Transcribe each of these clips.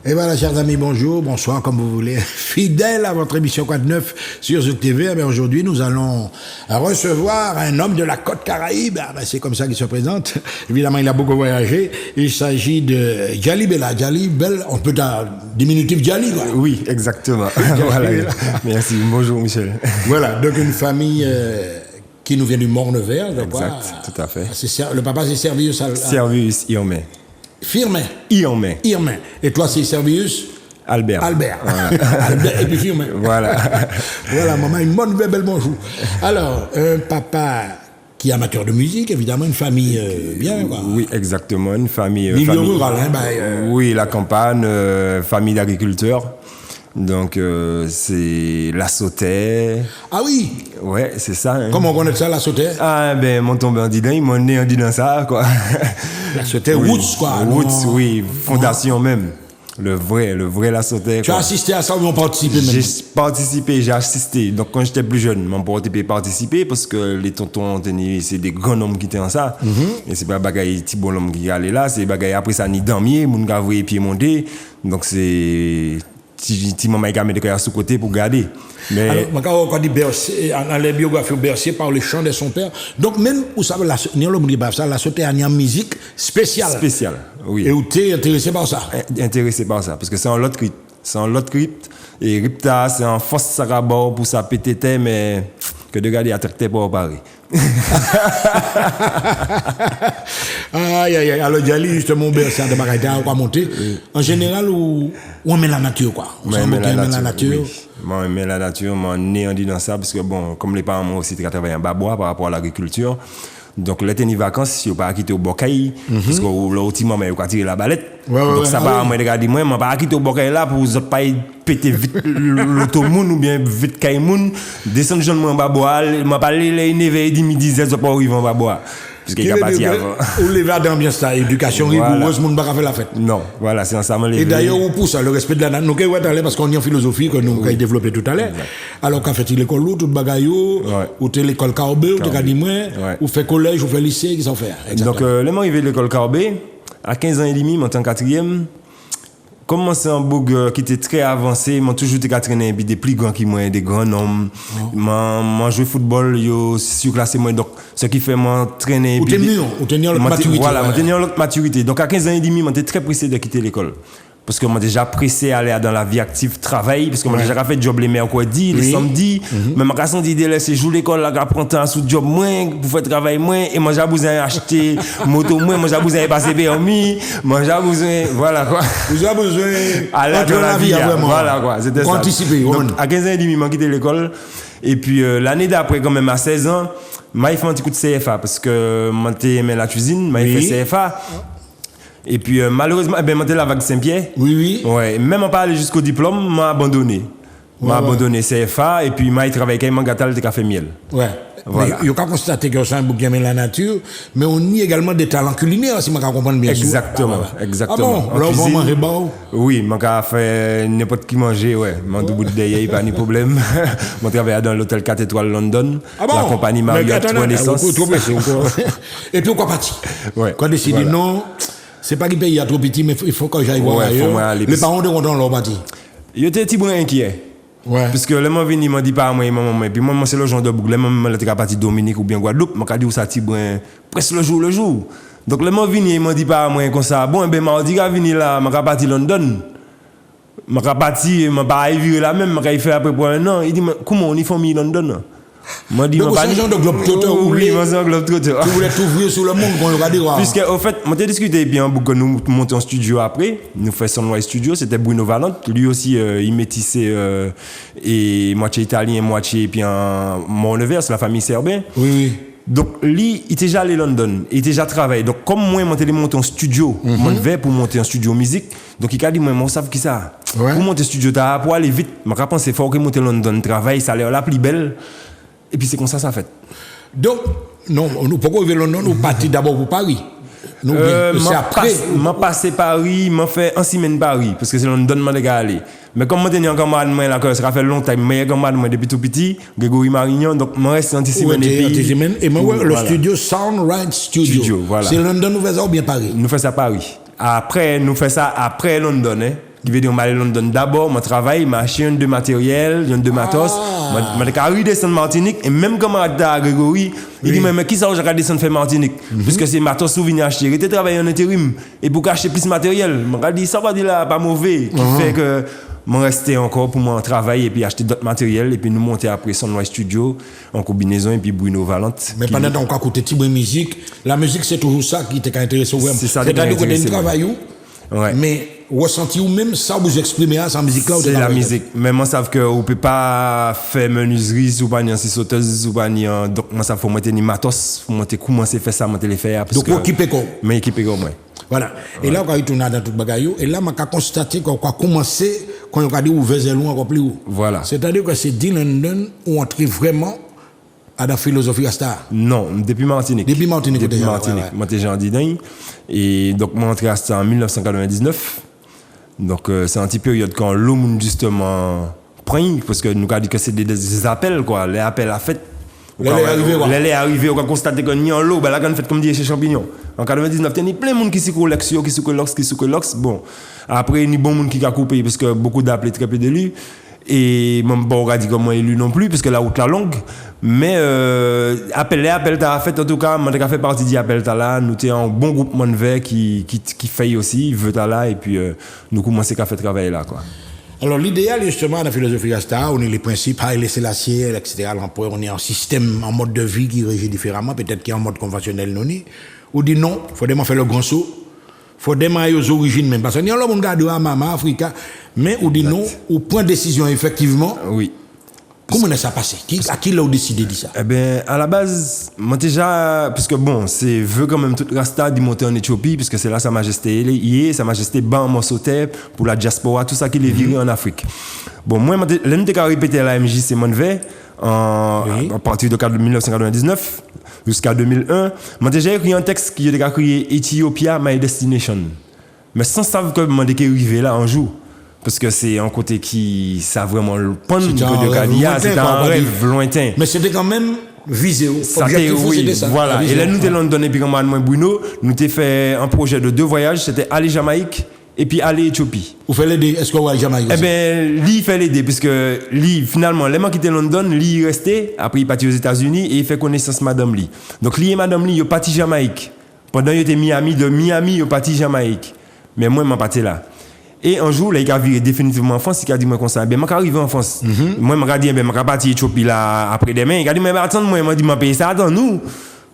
Et voilà, chers amis, bonjour, bonsoir, comme vous voulez. Fidèle à votre émission Quoi de Neuf sur Zouk TV, eh bien, aujourd'hui, nous allons recevoir un homme de la Côte Caraïbe. Ah, ben, c'est comme ça qu'il se présente. Évidemment, il a beaucoup voyagé. Il s'agit de Djali Bella. Djali Bella, on peut dire diminutif Djali, quoi. Oui, exactement. Voilà. Merci. Bonjour, Michel. Voilà, donc une famille qui nous vient du Morne-Vert, je crois. Exact, tout à fait. Le papa, c'est Servius. Servius Irmain. Firmin. Irmain. Irmain. Et toi, c'est Servius Albert. Voilà. Albert et puis Firmin. Voilà. Voilà, maman, une bonne belle bonjour. Alors, un papa qui est amateur de musique, évidemment, une famille bien, quoi. Oui, exactement, une famille. Milieu rural, hein, Oui, la campagne, famille d'agriculteurs. Donc, c'est la sautaie. Ah oui? Ouais, c'est ça. Hein. Comment on connaît ça, la sautaie? Ah, ben, mon tombé en didin, mon né en didin ça, quoi. La sautaie oui. Roots, quoi. Roots, oui, fondation même. Le vrai la sautaie. Tu as assisté à ça ou ont participé même? J'ai participé, j'ai assisté. Donc, quand j'étais plus jeune, mon père était participé parce que les tontons, c'est des grands hommes qui étaient en ça. Et c'est pas bagaille petit bonhomme qui allait là, c'est bagaille après ça, ni damier, mon gars, voyez pied monter. Donc, c'est. Si maman a mis des sous côté pour garder. Mais alors, quand dit bercé, dans les biographies bercé par le chant de son père. Donc même vous savez la sautée a une musique spéciale. Spéciale, oui. Et vous êtes intéressé par ça? Intéressé par ça parce que c'est un lot crypte. C'est un lot crypte et Ripta c'est un force sarabor pour sa pétété mais que de garder à traiter pour Paris. Aïe. Alors Djali justement bercé de bagaille on va monter. En général on met la nature quoi. On met la nature. Oui. Moi j'aime la nature, moi né en dans ça parce que bon comme les parents moi aussi travaillé en Babois par rapport à l'agriculture. Donc l'été ni vacances si on pas quitter au Bocaï parce que le petit maman il a tiré la balette. Donc ça va moi regarder moi pas quitter au Bocaï là pour pas péter vite l'automoun ou bien vite caïmoun descendre jeune moi en Babois m'a parlé les 9h30 midi ça pas arriver en Babois. Parce qu'il y a parti avant. Ou les va d'ambiance ça, éducation rigoureuse, monde pas faire la fête. Non, voilà, c'est ensemble les. Et d'ailleurs, on pousse le respect de la nature. Nous qui ouais parce qu'on est en philosophie que nous avons développé tout à l'heure. Alors qu'a fait l'école ou tout bagaillot, ou t'es l'école Carbé, ou t'es dit moi, ou fait collège, ou fait lycée, qui s'en fait. Donc le moment arrivé de l'école Carbé, à 15 ans et demi, en tant quatrième, commencé en boug qui était très avancé, m'a toujours été traîner des plus grands qui moi, des grands hommes. M'a joué football, yo surclassé moi donc ce qui fait m'entraîner ou tenir l'autre maturité. Voilà, tenir l'autre maturité. Donc à 15 ans et demi, j'étais très pressé de quitter l'école. Parce que moi déjà pressé à aller dans la vie active travail parce que moi déjà fait job les mercredis, les samedis, mais ma façon d'idée laisser jouer l'école là apprendre temps sous job moins pour faire travail moins et moi j'ai besoin acheter moto moins, moi j'ai besoin passer permis, moi j'ai besoin voilà quoi. Vous avez besoin aller dans la vie vraiment. Voilà quoi, c'était ça. Anticiper. Donc à 15 ans et demi, j'ai quitté l'école et puis l'année d'après quand même à 16 ans, j'ai fait un petit coup de CFA parce que j'ai aimé la cuisine, j'ai fait CFA. Et puis malheureusement, monté la vague Saint-Pierre. Oui. Ouais, même en pas aller jusqu'au diplôme, m'a abandonné. M'a abandonné CFA et puis m'a travaillé avec Mangatal de café miel. Ouais. Voilà. Il y a qu'à constater que c'est un bouc qui aime la nature, mais on y a également des talents culinaires, si je comprends bien. Exactement. Ah bon, là on va manger bon. Oui, je fait n'importe qui manger, ouais. Mon double d'ailleurs, pas de problème. Je travaille dans l'hôtel 4 étoiles London, la compagnie Marriott Renaissance. Et puis on quoi parti. Ouais. Quand décider non. C'est pas qu'il paye trop petit, mais il faut que j'aille voir ailleurs. Les parents de content leur parti. Ils étaient petit peu inquiets. Ouais. Parce que le moment venu, ils m'ont dit pas à moi, maman. Et puis moi, c'est le genre de boucle. Le moment, je suis parti Dominique ou bien Guadeloupe. Je me dit où ça petit presque le jour. Donc le moment venu, ils m'ont dit pas à moi comme ça. Bon, ben, m'a dit qu'à venir là, je suis parti London. Je suis parti, je suis pas arrivé là même, je suis fait après pour un an. Il dit, comment on y famille London? Moi dis donc c'est un genre de globe-trotteur oui, c'est un globe-trotteur. Tu voulais t'ouvrir sur le monde quand on regarde quoi. Puisque au fait, moi j'ai discuté bien que nous montons en studio après, nous faisons Sunrise Studio, c'était Bruno Valente, lui aussi il métissait et moitié italien, moitié puis en Morne-Vert, c'est la famille Serbin. Oui. Donc lui, il était déjà allé à London, il était déjà travaillé. Donc comme moi monter en studio, moi devais pour monter en studio musique. Donc il a dit moi savez qui ça. Pour monter studio pour aller vite, moi pensé fort que monter London travail, ça a l'air la plus belle. Et puis c'est comme ça fait. Donc, non, nous, pourquoi on veut London, nous partons d'abord pour Paris. C'est après. Je passé Paris, je fait un semaine Paris, parce que c'est London que je aller. Mais comme je tenais un camarade, ça fait longtemps, mais je suis depuis tout petit, Grégory Marignon, donc je reste un semaine. Et moi, le studio Sunrise Studio. Voilà. C'est London, nous faisons ou bien Paris? Nous faisons ça à Paris. Après, nous faisons ça après London. qui veut dire aller London d'abord, mon travail, m'acheter un de matériel, un de matos, moi je descendre Martinique et même comme à Grégory, il dit mais qui ça j'ai descendre faire Martinique parce que c'est matos souvenir acheter, il était travailler en intérim et pour acheter plus matériel, moi dit ça va dire là pas mauvais qui fait que moi rester encore pour moi travailler et puis acheter d'autres matériels et puis nous monter après Sunrise Studio en combinaison et puis Bruno Valente. Mais pendant qu'on écoute type de musique, la musique c'est toujours ça qui t'a intéressé vraiment. C'est-à-dire que tu travailles mais ressenti ou même ça vous exprimer sans musique là. C'est la musique. Mais moi savent que on peut pas faire menuiserie ou pas ni si sauteuse ou pas ni donc moi ça faut monter ni matos, faut monter commencer faire ça monter les faire parce donc équiper quoi. Mais équiper comme moi. Voilà. Et là quand il tourne dans toute bagaille et là m'a constaté qu'on a commencé quand on a dit ouvert loin encore plus haut. Voilà. C'est-à-dire que c'est dit London où on entre vraiment à la philosophie Rasta. Non, depuis Martinique. Depuis Martinique. Depuis Martinique. Moi j'étais en Didain et donc moi entré à Rasta en 1999. Donc c'est un petit période quand l'homme justement prend parce que nous avons dit que c'est des appels quoi, les appels à fête. Elle est arrivée, on a constaté qu'il y a un lot, là, on a fait comme dire chez Champignon. En 99, il y a plein de monde qui s'y collectionne, qui s'y collecte. Bon, après, il y a bon monde qui a coupé parce que beaucoup d'appels très peu d'élus. Et même bon, on a dit comment élu non plus, parce que la route est longue. Mais appel t'as fait, en tout cas, moi, j'ai fait partie de l'appel t'as là. Nous étions un bon groupement de verts qui fait aussi, veut t'as là, et puis nous commençons à faire travailler là, quoi. Alors l'idéal justement dans la philosophie Rasta, on est les principes, laisser l'acier, etc. L'empereur, on est en système, en mode de vie qui régit différemment, peut-être qu'il y a un mode conventionnel non. Ou dit non, il faut vraiment faire le grand saut, il faut démarrer aux origines même, parce qu'il y a un monde garde à Mama, Africa, mais ou dit non, ou point de décision effectivement. Oui. Comment ça passé? À qui l'a décidé de ça? Eh bien, à la base, moi déjà, parce que bon, c'est veut quand même tout Rasta d'y monter en Éthiopie, puisque c'est là Sa Majesté Sa Majesté ban morceau pour la diaspora, tout ça qui est viré en Afrique. Bon, moi, l'année que j'ai répété à la MJC Monvet, à partir de 1999 jusqu'à 2001, moi déjà écrit un texte qui a créé Ethiopia, My Destination. Mais sans savoir que moi, j'ai arrivé là un jour. Parce que c'est un côté qui, ça vraiment le point de Kadia, c'était un rêve lointain. Mais c'était quand même visé. Oui, voilà. Et là, nous t'es London et puis comme moi Bruno, nous t'ai fait un projet de 2 voyages, c'était aller Jamaïque et puis aller Éthiopie. Vous faites l'aider, est-ce que vous allez Jamaïque? Eh bien, lui fait l'aider, puisque lui, finalement, les gens qui étaient London, lui il restait, après il partit aux États-Unis et il fait connaissance Madame Lee. Donc lui et Madame Lee, ils sont partis Jamaïque. Pendant qu'il était Miami, de Miami, ils sont partis Jamaïque. Mais moi, je suis parti là. Et un jour, là, il a viré définitivement en France, il a dit, moi, comme ça, ben, moi, je suis arrivé en France. Moi, je me dit, ben, je suis parti Éthiopie là, après demain. Il a dit, mais attends, moi, il dit, je paye ça, attends, nous.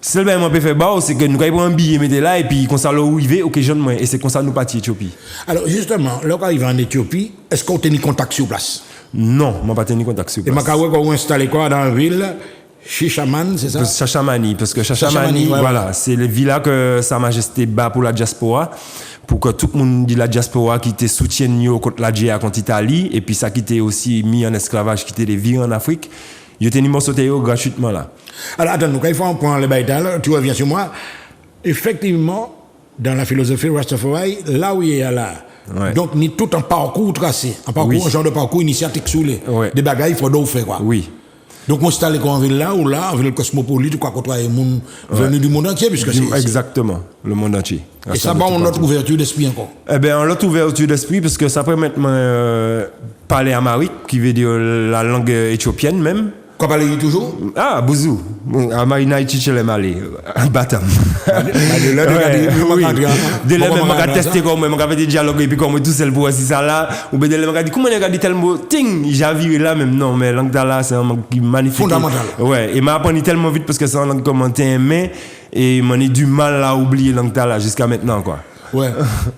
Seulement, on peut faire bas, c'est que nous avons un billet, mettez là, et puis, comme ça, là où il va, ok, jeune, moi, et c'est comme ça, nous partis Éthiopie. Alors, justement, là, quand il va en Éthiopie, est-ce qu'on a tenu contact sur place? Non, je n'ai pas tenu contact sur place. Et je vais installer quoi dans la ville? Chichaman, c'est ça? Chachamani, parce que Chachamani, voilà, c'est les villas que Sa Majesté bat pour la diaspora, pour que tout le monde dit la diaspora qui te soutienne contre la GIA, contre l'Italie, et puis ça qui était aussi mis en esclavage, qui était les villes en Afrique, il y a des morceaux gratuitement là. Alors attends, quand il faut en prendre le baïtal, tu reviens sur moi. Effectivement, dans la philosophie Rastafari, là où il est là, donc ni tout un parcours tracé, un genre de parcours initiatique sous les des bagailles, il faut donc faire quoi. Oui. Donc on s'installe en ville là, ou là, en ville cosmopolite, quoi, côtoyer les gens venus du monde entier, puisque c'est... Exactement, le monde entier. Et ça va, on a notre ouverture d'esprit encore. Eh bien, on a notre ouverture d'esprit, parce que ça permet de parler amharique, qui veut dire la langue éthiopienne même. Quoi parler toujours? Ah, bouzou. À Marina Itchichele Malé, Batam. Dès là, je vais tester comme moi, je vais faire des dialogues, et puis comme tout seul pour aussi ça là, ou bien je vais dire, comment on a dit tel mot, ting, j'ai viré là même, non, mais langue là, c'est un mot qui est magnifique. Fondamental. Ouais, et m'a appris tellement vite parce que c'est une langue commentaire, mais, et m'en ai du mal à oublier langue là jusqu'à maintenant, quoi. Ouais.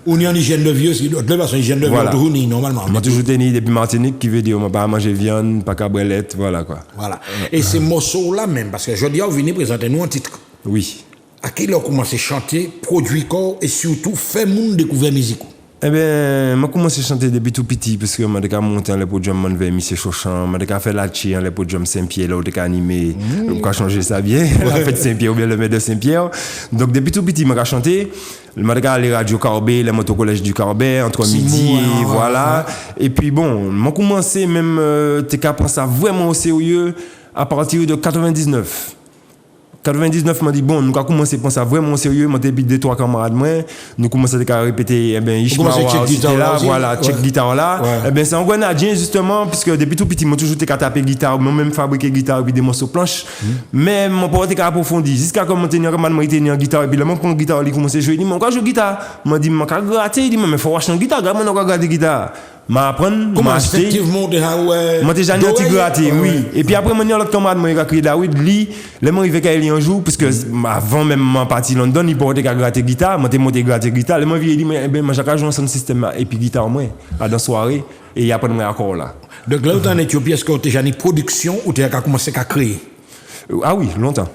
On y a une hygiène de vie aussi. De toute façon, une hygiène de vie, on tourne normalement. On a toujours tenu depuis Martinique qui veut dire, on ne va pas manger viande, pas cabrelette, voilà quoi. Voilà. Et ces morceaux-là même, parce que je dis, vous venez présenter nous un titre. Oui. À qui il a commencé à chanter, produire corps et surtout faire monde découvrir musique? Eh bien, j'ai commencé à chanter depuis tout petit, parce que j'ai monté dans les podiums vers M. Chochan, j'ai fait la chi dans les podiums Saint-Pierre, là où j'ai animé, j'ai changé ça bien, la fête Saint-Pierre ou bien le maître de Saint-Pierre. Donc depuis tout petit, j'ai chanté, j'ai allé Radio Carbet, le motocollège du Carbet, entre midi, et voilà. Et puis bon, j'ai commencé même, à prendre ça vraiment au sérieux à partir de 99. 99 m'a dit bon nous avons commencé à penser vraiment sérieux moi depuis 2-3 camarades moi nous commençons à répéter Ishmael là voilà check guitare là c'est un grenadien justement puisque depuis tout petit moi toujours été taper guitare moi même fabriquer guitare puis des morceaux planches mais mon pas été approfondi jusqu'à comment tenir camarade moi tenir guitare et puis là moi prendre guitare il commencer à jouer il dit moi quand joue guitare moi dit moi quand gratter il dit mais faut acheter une guitare moi non gratter guitare m'apprendre m'acheter moi déjà un petit gratter oui et puis après moi l'autre camarade moi il a crié David lui les moi arrivé qu'il y a un jour parce que avant même mon parti London il portait qu'à gratter guitare moi t'ai monté gratter guitare les moi il dit mais ben moi j'ai joué un système et puis guitare moi dans soirée et il apprendre accord là donc là en Éthiopie est-ce que tu as déjà une production ou tu as commencé à créer ah oui longtemps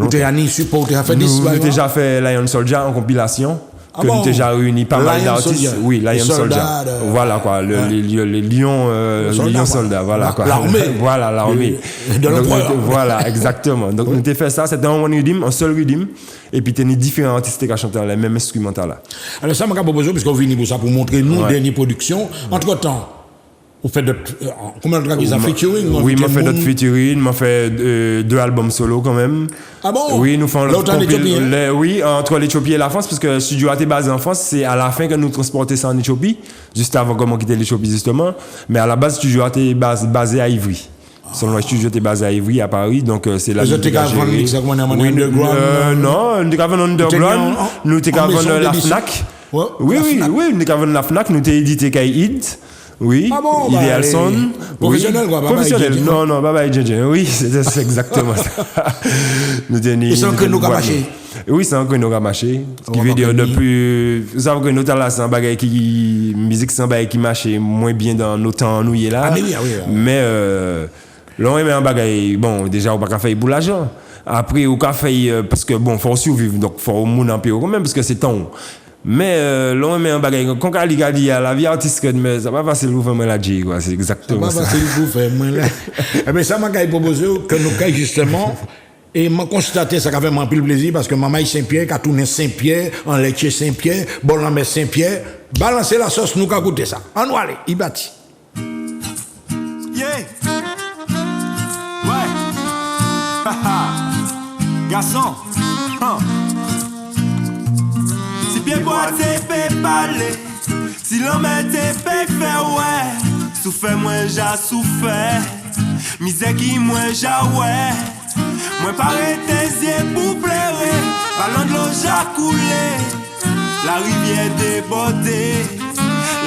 tu as un support tu as fait nous déjà fait Lion Soldier en compilation que nous déjà réuni pas mal d'artistes oui Lion Soldier voilà quoi les lions soldats voilà quoi l'armée voilà l'armée de l'empereur voilà exactement donc nous avons fait ça c'était un seul rythme et puis t'as différents artistes qui chantent les mêmes instrumentales là alors ça m'a proposé parce qu'on vient pour ça pour montrer nous dernière production entre temps vous faites combien de tracks featuring oui m'a fait d'autres featuring m'a fait 2 albums solo quand même ah bon oui nous faisons oui entre l'Éthiopie et la France parce que le studio a été basé en France c'est à la fin que nous transportons ça en Éthiopie juste avant qu'on quitte l'Éthiopie justement mais à la base le studio a été basé à Ivry Selon le studio était basé à Ivry à Paris donc c'est là nous non nous avons underground nous avons la Fnac oui nous avons la Fnac nous avons édité Kaïd oui, Ideal Son. Professionnel quoi, professionnel. Non, Baba Djedje. Oui, c'est exactement ça. Et c'est un créneau gamaché. Oui, c'est un créneau gamaché. Ce qui veut dire depuis. Vous savez que nous là, c'est un bagage qui. Musique, c'est un bagage qui marche moins bien dans nos temps, nous y est là. Mais, l'on aime un bagage. Bon, déjà, on va pas faire pour l'argent. Après, on va faire. Parce que bon, faut survivre. Donc, faut au monde en paix quand même, parce que c'est temps. Mais l'on met un bagage quand quelqu'un dit à la vie artistique mais ça va passer le faire moi la dit quoi c'est exactement ça. Ça va passer le faire moi là. Mais ça m'a proposé que nous caille justement et m'a constaté ça fait mon pile plaisir parce que maman Saint-Pierre qui a tourné Saint-Pierre en laitier Saint-Pierre bon la mère Saint-Pierre balancer la sauce nous qu'a goûter ça. On va aller, il bâti. Yeah. Ouais. Garçon. Bien boire t'es fait parler si l'homme t'es fait faire ouais souffert moins j'ai souffert misère qui moins j'ai ouais moi paraît tes yeux pour pleurer ballon de l'eau j'ai coulé la rivière débordée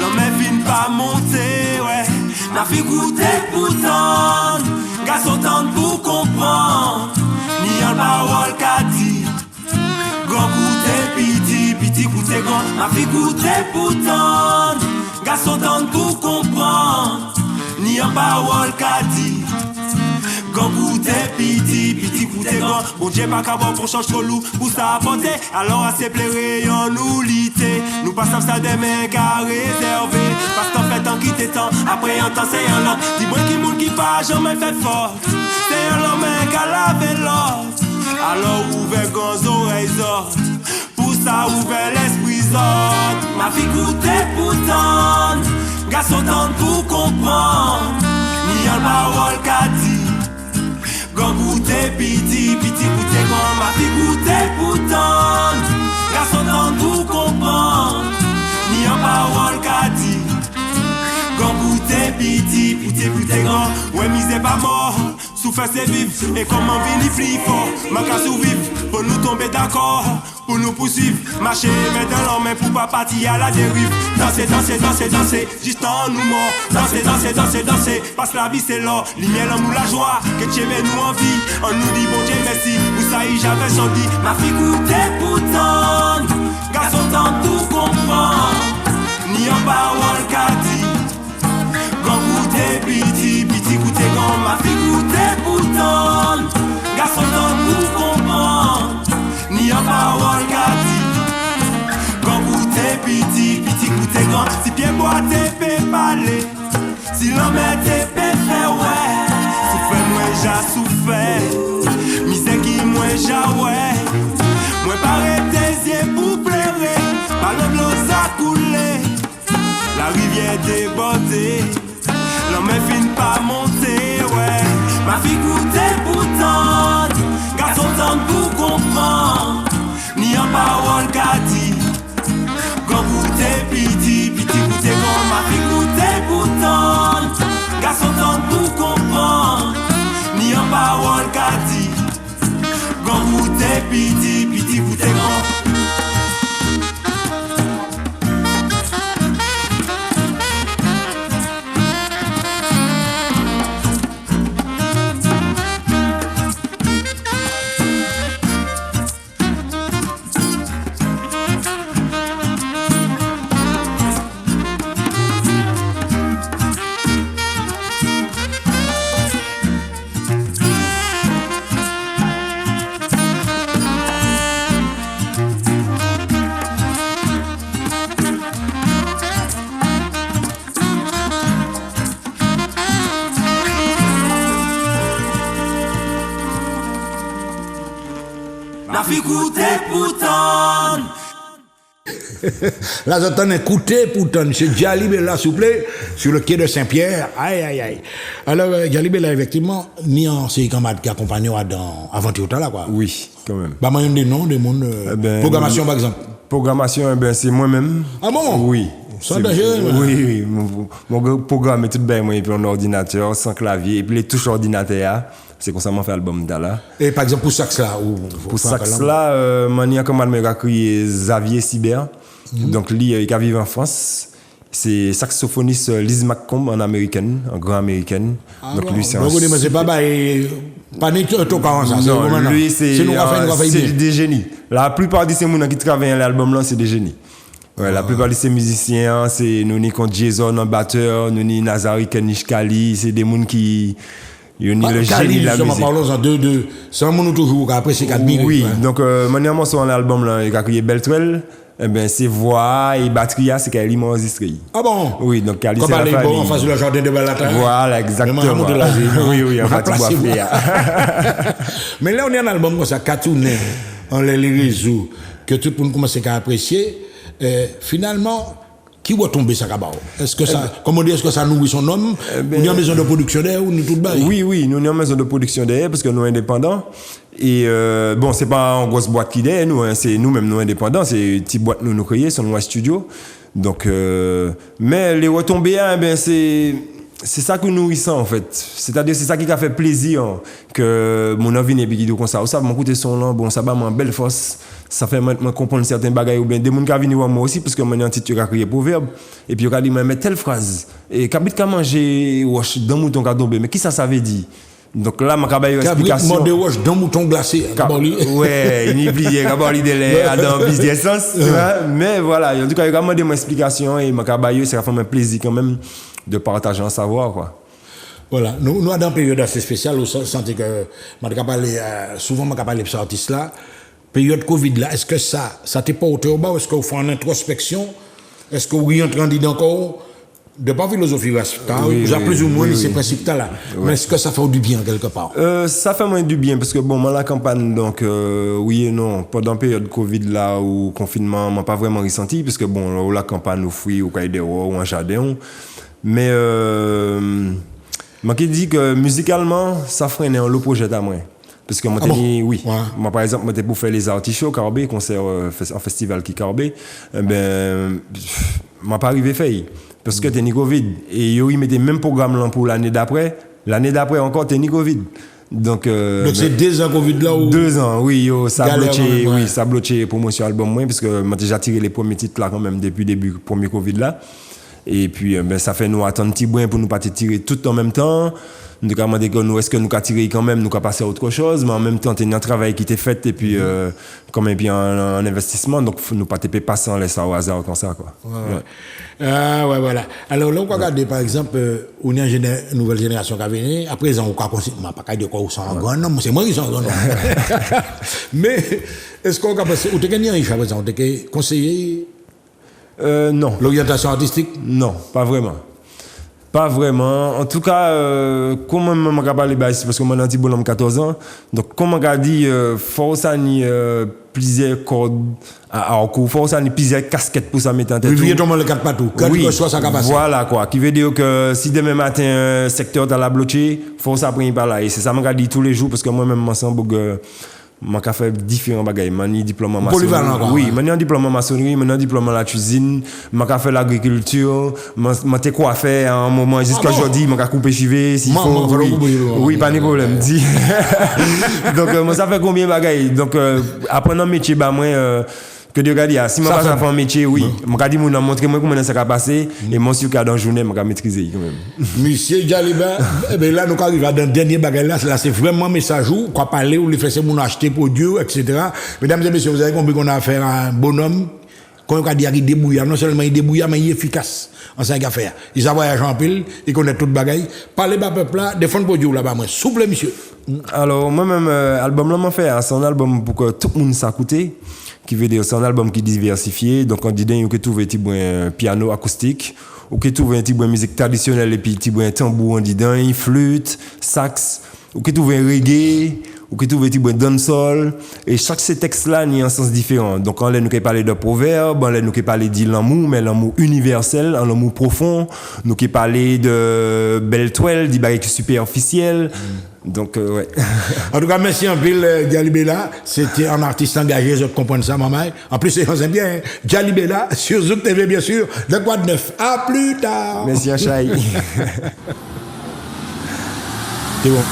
l'homme fin pas monter ouais n'a fait goûter pour tendre garçon tendre pour comprendre ni en parole qu'a dit grand goûter Piti goûter grand, ma fille goûter pour tendre. Garçon tendre pour comprendre, ni en parole qu'a dit. Grand goûter piti goûter grand. Bon Dieu pas qu'à pour change trop lourd, pour ça apporter. Alors à se plaire en nous lité. Nous passons ça des mains qu'à réserver. Parce qu'en fait en quitter temps, après en temps c'est un lot. Dis-moi qui moun qui pas jamais fait fort. C'est un homme qu'à laver l'autre. Alors ouvert grands oreilles autres. Ça ouvert l'esprit zone. Ma fille goûter pour tendre. Garçon tendre pour comprendre. Ni en parole qu'a dit. Grand goûter piti goûter grand. Ma fille goûter pour tendre. Garçon tendre pour comprendre. Ni en parole qu'a dit. Grand goûter piti goûter grand. Ouais misère pas mort. Souffrir c'est vivre. Et comment venir plus fort. Ma qu'à survivre. Pour nous tomber d'accord. Pour nous poursuivre, marcher, mettre dans l'homme pour pas partir à la dérive. Danser, juste en nous mort. Danser, parce que la vie c'est l'or. Lumière, l'amour, la joie, que tu mets nous en vie. On nous dit bon Dieu merci, vous savez j'avais senti. Ma fille goûter pour tendre, garçon tendre pour comprendre. Ni en parole qu'a dit. Grand goûter, piti goûter grand. Ma fille goûter pour tendre, garçon tendre pour comprendre. Ni en parole qu'a dit. Quand goûter piti goûter grand. Si bien boire t'es fait parler. Si l'homme t'es fait faire ouais. Souffert moins j'ai souffert. Misère qui moins j'ai ouais. Moi paraît tes yeux pour pleurer. Ballon de l'eau ça coulé. La rivière débordée. L'homme fin pas monter ouais. Ma fille goûter pour tendre. Garçon tendre pour piti pour tes grands. La fille coûte pourtant. Là, j'entends un coûté pourtant. C'est Jalib là, s'il vous plaît, sur le quai de Saint-Pierre. Aïe, aïe, aïe. Alors, Jalib là, effectivement, ni en c'est camarades qui accompagnent dans Aventure là, quoi. Oui, quand même. Bah, moi, il y a des noms, des mondes. Programmation, par exemple. Programmation, c'est moi-même. Ah bon? Oui. Sans danger. Oui. Mon programme est tout bien, moi, et puis un ordinateur, sans clavier, et puis les touches ordinateur. C'est comme ça que je fais l'album là. Et par exemple, pour Sax là pour Sax là, je comme créé Xavier Sibert. Donc, lui, il vit en France. C'est saxophoniste Liz McComb en américaine, en grand américaine. Donc, lui, c'est c'est pas tout comme ça. Non, lui, c'est des génies. La plupart de ces gens qui travaillent à l'album là, c'est des génies. Ouais, la plupart de ces musiciens, c'est nous comme Jason en batteur, nous Nazari Kenishkali, c'est des gens qui il y a le génie de la musique. Parlons en deux. C'est un monde toujours après c'est 4 minutes. Oui, donc manièrement sur l'album là, il a créé Beltwell. Eh ben c'est voix et batterie c'est Kali m'a enregistré. Ah bon? Oui, donc Kali c'est la famille. En face du jardin de Balata. Voilà, exactement. Oui, en fait, mais là on est un album comme ça cartonné on les réseaux que tout le monde commence à apprécier finalement qui va tomber ça cabao? Est-ce que ça, comment dire, est-ce que ça nourrit son homme? Nous sommes en maison de production derrière ou nous tout bas? Oui, nous sommes en maison de production derrière parce que nous sommes indépendants. Et bon, c'est pas une grosse boîte qui derrière nous, hein, c'est nous-mêmes nous indépendants, c'est une petite boîte nous créons, c'est notre studio. Donc, mais les retombées, c'est ça que nous nourrissons en fait. C'est-à-dire c'est ça qui a fait plaisir que mon envie n'est pas comme ça. Vous savez, mon côté son là, bon, ça va m'en belle force. Ça fait maintenant comprendre certains bagages ou bien des gens qui viennent voir moi aussi parce que mon un titre a créé proverbe et puis il a dit mais telle phrase et kabrit ka manger wash dans mouton ka tomber mais qui ça veut dire? Donc là m'a kabay explication. Kabrit wash dans mouton glacé. Ouais, il oublié kabali de l'air dans business sens, tu vois, mais voilà, en tout cas il a demandé mon explication et m'a kabay ça fait un plaisir quand même de partager un savoir quoi. Voilà, nous dans une période assez spéciale où sentez que souvent m'a parlé de ces artistes là. Période Covid là, est-ce que ça t'est pas au bas? Est-ce que vous faites une introspection? Est-ce que vous rentrez dedans encore? De pas philosophie, vous avez plus ou moins ces principes là. Mais est-ce que ça fait du bien quelque part? Ça fait moins du bien parce que bon, moi la campagne donc oui et non, pendant la période Covid là ou confinement, m'a pas vraiment ressenti parce que bon, la campagne nous fruits ou caille dehors ou un jardin. Mais moi qui dis que musicalement, ça freine le projet à moi. Parce que moi, moi par exemple, moi pour faire les artichauts Carbé, concert en festival qui Carbé, m'a pas arrivé fait parce que t'es ni Covid et ils mettaient même programme là pour l'année d'après encore t'es ni Covid. Donc c'est 2 ans Covid là ou 2 ans, oui, ça bloqué promotion album moi parce que moi déjà tiré les premiers titres là quand même depuis début premier Covid là. Et puis ça fait nous attendre un petit brin pour nous pas tirer tout en même temps. Nous avons demandé que nous est-ce que nous avons tiré quand même, nous avons passé à autre chose, mais en même temps, il y a un travail qui était fait et puis quand même bien un investissement, donc nous ne pas pas sans laisser au hasard comme ça quoi. Ouais, voilà. Alors là on va regarder par exemple on a une nouvelle génération qui vient à présent on va considérer pas de quoi on s'en grand non, c'est moi qui s'en grand. Mais est-ce qu'on va passer ou tu gagné riche à présent, tu conseiller non. L'orientation artistique? Non, pas vraiment. Pas vraiment. En tout cas, comment je vais parler parce que moi, j'ai un petit bonhomme 14 ans. Donc, comment je dit, force à plusieurs cordes à cou, force à plusieurs casquettes pour ça mettre en tête. Oui, il le 4 partout. Oui, voilà quoi. Qui veut dire que si demain matin, secteur dans la bloqué, force à prendre par là. Et c'est ça que je dis tous les jours parce que moi-même, je sens que Moi, j'ai fait différents bagages. J'ai diplôme en Polyvalent, maçonnerie. quoi. Oui, j'ai diplôme en maçonnerie, j'ai diplôme en la cuisine, j'ai fait l'agriculture, j'ai coiffé à un moment jusqu'à aujourd'hui, j'ai coupé cheveux s'il faut. Oui, pas de problème. Donc, moi, ça fait combien de bagages? Donc, apprendre un métier, bah, moi, que de regarder, si je passe à faire un métier, oui, je dis, montrez-moi comment ça va passer, et moi, si je dans la journée, je vais maîtriser quand même. Monsieur Djaliba, eh ben là, nous arrivons dans le dernier bagage là, c'est vraiment un message où, quoi parler, où les faire mon acheter pour Dieu, etc. Mesdames et messieurs, vous avez compris qu'on a affaire à un bonhomme, qu'on a dit qu'il débrouille, non seulement il débrouille, mais il est efficace en 5 affaires. Il a voyagé en pile, il connaît tout le bagage. Parlez bas peuple là, défendre pour Dieu là-bas, moi. Souple, monsieur. Alors, moi-même, album là, fait, c'est un album pour que tout le monde s'écoute, qui veut dire c'est un album qui est diversifié. Donc, on dit qu'il peut trouver un piano acoustique, ou qu'il trouve un petit musique traditionnelle, et puis un tambour, on dit une flûte, sax, ou qu'il trouve un reggae, ou qu'il trouve un dancehall. Et chaque ces textes-là, il y a un sens différent. Donc, on nous parler de proverbes, on nous parler de l'amour, mais l'amour universel, l'amour profond. Nous parler de belle toile, du bagage superficiel. Donc, ouais. En tout cas, merci en pile, Djalibella. C'était un artiste engagé, je comprends ça, maman. En plus, c'est bien, Djalibella, sur Zouk TV, bien sûr. De quoi de neuf? À plus tard. Merci, Achaï. C'est bon.